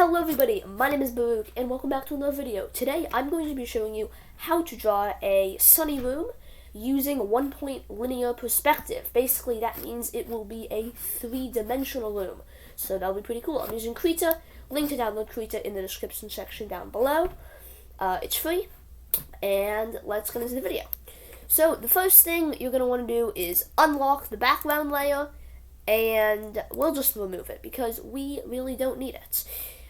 Hello everybody, my name is Baruch and welcome back to another video. Today I'm going to be showing you how to draw a sunny room using 1-point linear perspective. Basically that means it will be a 3-dimensional room. So that'll be pretty cool. I'm using Krita. Link to download Krita in the description section down below. It's free, and let's get into the video. So the first thing you're going to want to do is unlock the background layer, and we'll just remove it because we really don't need it.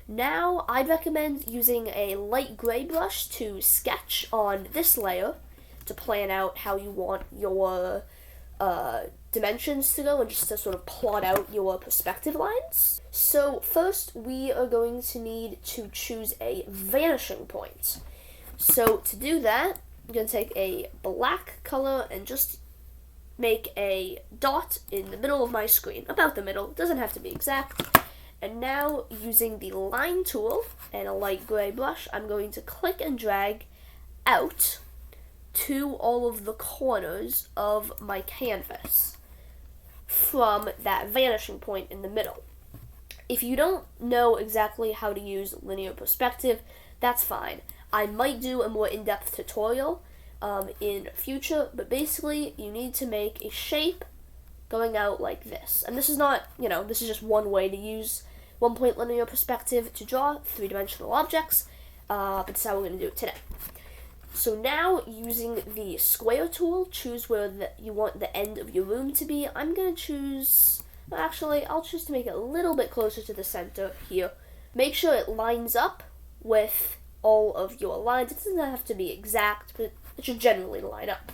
Now, I'd recommend using a light gray brush to sketch on this layer to plan out how you want your dimensions to go and just to sort of plot out your perspective lines. So first, we are going to need to choose a vanishing point. So to do that, I'm going to take a black color and just make a dot in the middle of my screen, about the middle, doesn't have to be exact. And now, using the line tool and a light gray brush, I'm going to click and drag out to all of the corners of my canvas from that vanishing point in the middle. If you don't know exactly how to use linear perspective, that's fine. I might do a more in-depth tutorial in future, but basically you need to make a shape going out like this. And this is not, this is just one way to use 1-point linear perspective to draw 3-dimensional objects, but that's how we're going to do it today. So now, using the square tool, choose where you want the end of your room to be. I'm going to choose, I'll choose to make it a little bit closer to the center here. Make sure it lines up with all of your lines. It doesn't have to be exact, but it should generally line up.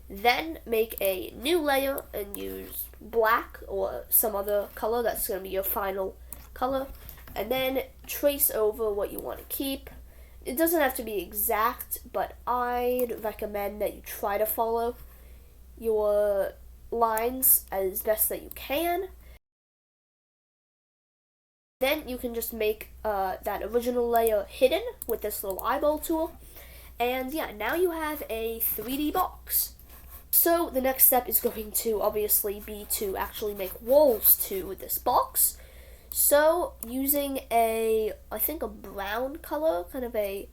Then make a new layer and use black or some other color. That's going to be your final color. And then trace over what you want to keep. It doesn't have to be exact, but I'd recommend that you try to follow your lines as best that you can. Then you can just make that original layer hidden with this little eyeball tool. And yeah, now you have a 3D box. So the next step is going to obviously be to actually make walls to this box. So using I think a brown color, kind of a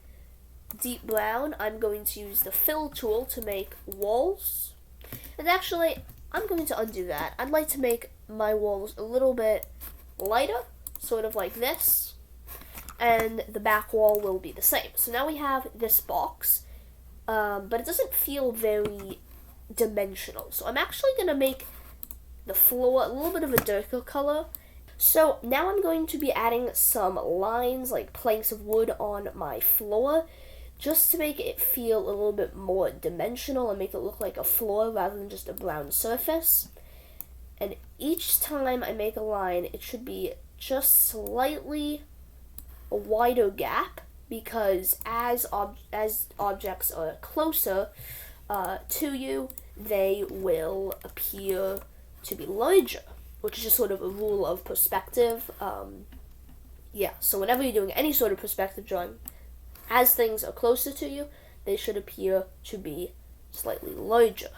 deep brown, I'm going to use the fill tool to make walls. And actually, I'm going to undo that. I'd like to make my walls a little bit lighter, sort of like this. And the back wall will be the same. So now we have this box, but it doesn't feel very dimensional. So I'm actually going to make the floor a little bit of a darker color. So now I'm going to be adding some lines, like planks of wood, on my floor, just to make it feel a little bit more dimensional and make it look like a floor rather than just a brown surface. And each time I make a line, it should be just slightly a wider gap, because as objects are closer to you, they will appear to be larger, which is just sort of a rule of perspective. So whenever you're doing any sort of perspective drawing, as things are closer to you, they should appear to be slightly larger.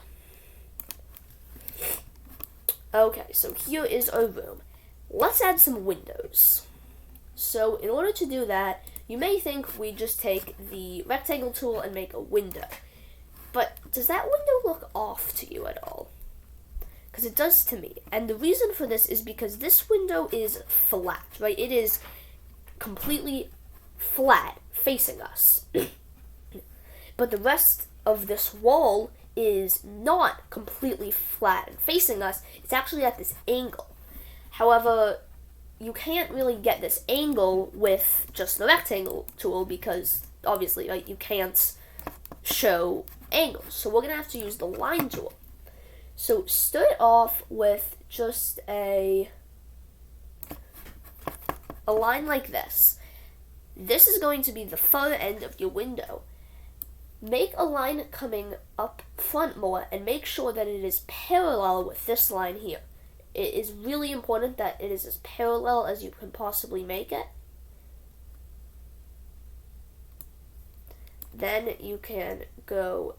Okay, so here is our room. Let's add some windows. So in order to do that, you may think we just take the rectangle tool and make a window. But does that window look off to you at all? Because it does to me. And the reason for this is because this window is flat, right? It is completely flat, facing us. But the rest of this wall is not completely flat and facing us. It's actually at this angle. However, you can't really get this angle with just the rectangle tool because, obviously, you can't show angles. So we're going to have to use the line tool. So start off with just a line like this. This is going to be the far end of your window. Make a line coming up front more and make sure that it is parallel with this line here. It is really important that it is as parallel as you can possibly make it. Then you can go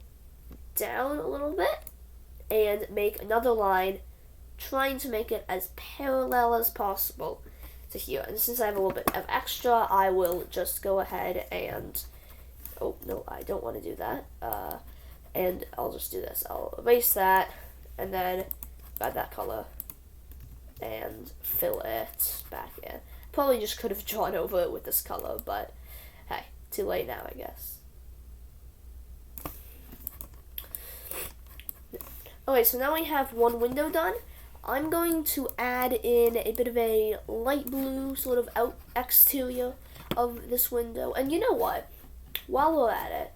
down a little bit and make another line, trying to make it as parallel as possible to here. And since I have a little bit of extra, I will just go ahead and, oh no, I don't want to do that. And I'll just do this. I'll erase that, and then grab that color and fill it back in. Probably just could have drawn over it with this color, but hey, too late now, I guess. Okay, so now we have one window done. I'm going to add in a bit of a light blue sort of exterior of this window. And you know what? While we're at it,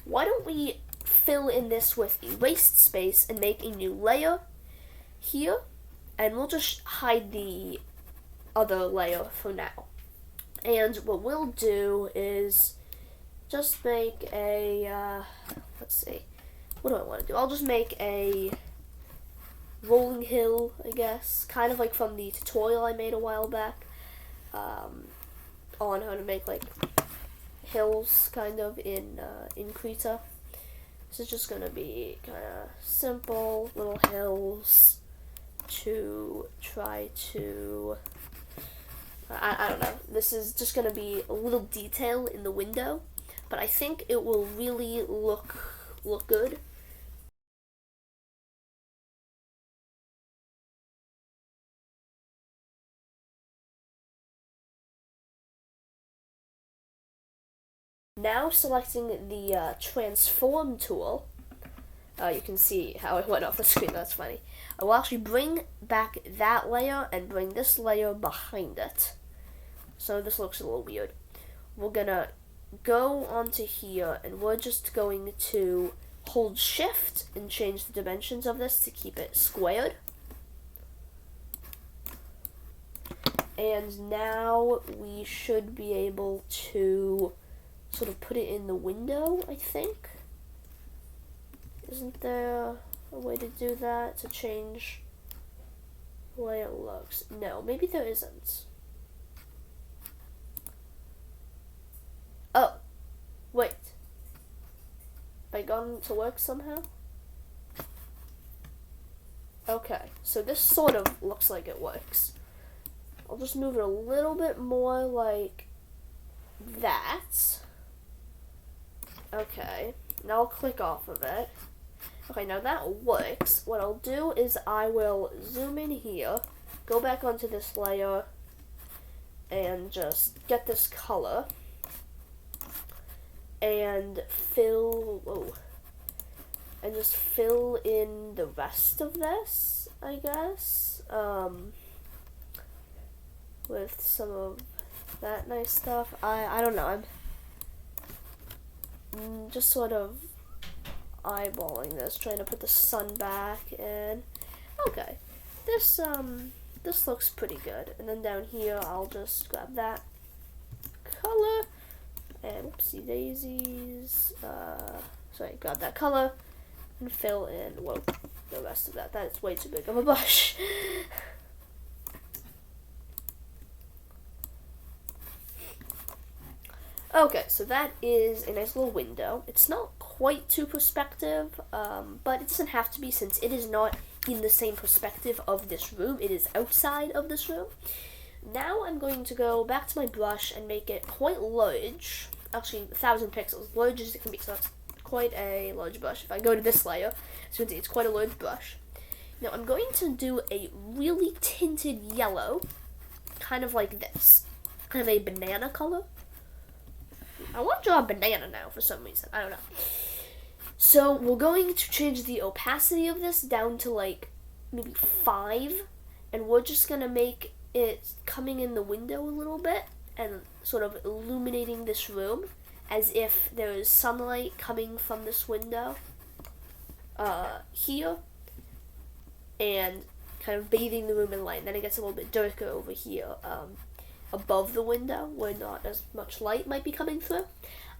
why don't we fill in this with erased space and make a new layer here, and we'll just hide the other layer for now. And what we'll do is just make a, let's see, what do I want to do? I'll just make a rolling hill, I guess, kind of like from the tutorial I made a while back, on how to make like hills kind of in Krita. This is just gonna be kind of simple little hills to try to, I don't know, this is just gonna be a little detail in the window, but I think it will really look good. Now selecting the transform tool, you can see how it went off the screen, that's funny. I will actually bring back that layer and bring this layer behind it. So this looks a little weird. We're gonna go onto here and we're just going to hold shift and change the dimensions of this to keep it squared. And now we should be able to sort of put it in the window, I think. Isn't there a way to do that, to change the way it looks? No, maybe there isn't. Oh, wait. Have I gone to work somehow? Okay, so this sort of looks like it works. I'll just move it a little bit more like that. Okay, now I'll click off of it. Okay, now that works. What I'll do is I will zoom in here, go back onto this layer, and just get this color, and just fill in the rest of this, I guess, with some of that nice stuff. I don't know, I'm just sort of eyeballing this, trying to put the sun back in. Okay, this looks pretty good. And then down here, I'll just grab that color and whoopsie daisies. Sorry, grab that color and fill in the rest of that. That is way too big of a brush. Okay, so that is a nice little window. It's not quite to perspective, but it doesn't have to be since it is not in the same perspective of this room. It is outside of this room. Now I'm going to go back to my brush and make it quite large. Actually, 1,000 pixels, large as it can be, so that's quite a large brush. If I go to this layer, so you can see it's quite a large brush. Now I'm going to do a really tinted yellow, kind of like this, kind of a banana color. I want to draw a banana now for some reason. I don't know. So we're going to change the opacity of this down to like maybe 5. And we're just going to make it coming in the window a little bit and sort of illuminating this room as if there is sunlight coming from this window here and kind of bathing the room in light. And then it gets a little bit darker over here. Above the window where not as much light might be coming through.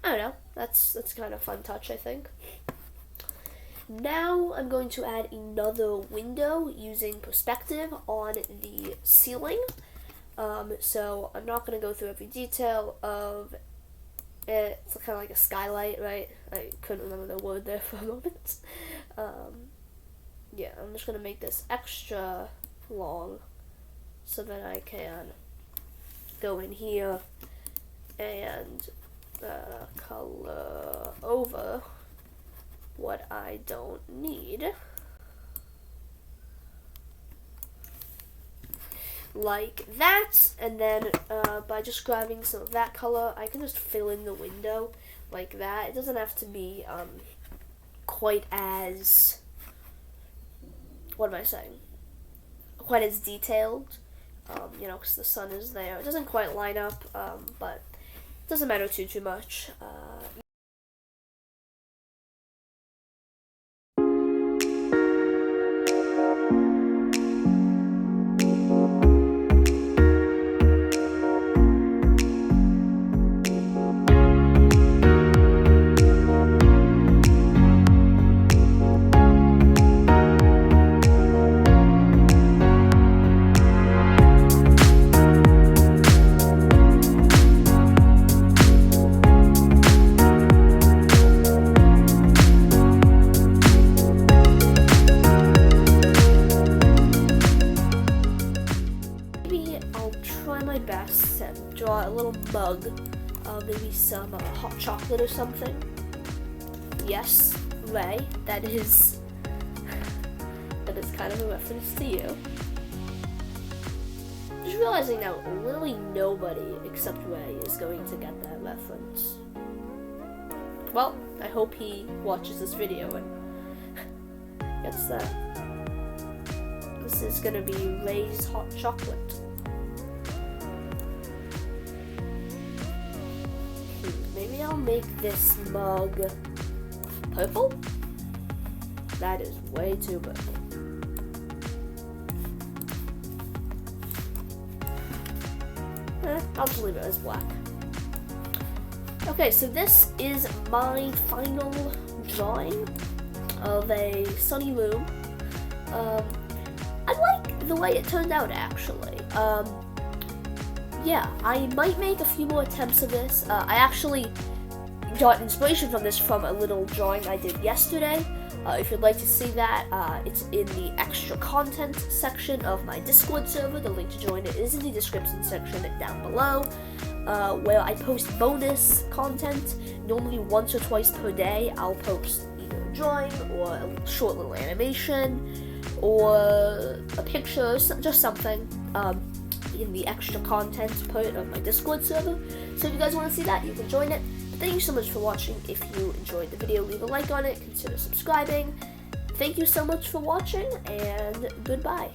I don't know, that's kind of a fun touch, I think. Now I'm going to add another window using perspective on the ceiling. So I'm not going to go through every detail of it. It's kind of like a skylight, right? I couldn't remember the word there for a moment. Yeah, I'm just going to make this extra long so that I can go in here and color over what I don't need. Like that, and then by just grabbing some of that color, I can just fill in the window like that. It doesn't have to be quite as, what am I saying? Quite as detailed, you know, because the sun is there. It doesn't quite line up, but it doesn't matter too much. My best to draw a little mug, maybe some hot chocolate or something. Yes, Ray, that is kind of a reference to you. Just realizing now, literally nobody except Ray is going to get that reference. Well, I hope he watches this video and gets that. This is gonna be Ray's hot chocolate. Maybe I'll make this mug purple? That is way too purple. I'll just leave it as black. Okay, so this is my final drawing of a sunny room. I like the way it turned out, actually. Yeah, I might make a few more attempts of this. I actually got inspiration from this from a little drawing I did yesterday. If you'd like to see that, it's in the extra content section of my Discord server. The link to join it is in the description section down below, where I post bonus content. Normally once or twice per day, I'll post either a drawing or a short little animation or a picture, just something. In the extra content part of my Discord server. So if you guys want to see that, you can join it. But thank you so much for watching. If you enjoyed the video, leave a like on it, consider subscribing. Thank you so much for watching, and goodbye.